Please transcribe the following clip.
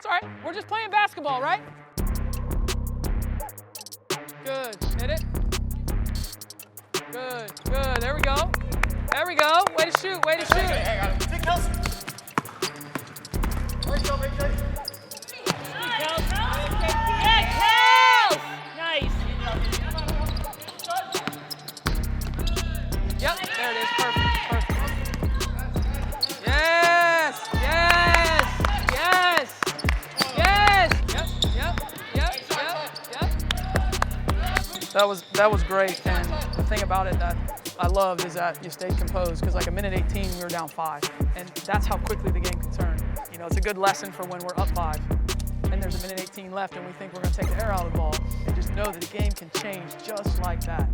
That's all right. We're just playing basketball, right? Good. Hit it. Good. Good. There we go. There we go. Way to shoot. Way to shoot. Hey, I got it. Take Kelsey. Right, go, right, go. Yep, there it is. Perfect. Perfect. Yes. Yes. Yes. Yes. Yep. That was great. And the thing about it that I loved is that you stayed composed, because like a minute 18 we were down 5, and that's how quickly the game can turn. You know, it's a good lesson for when we're up 5 and there's a minute 18 left and we think we're going to take the air out of the ball, and just know that the game can change just like that.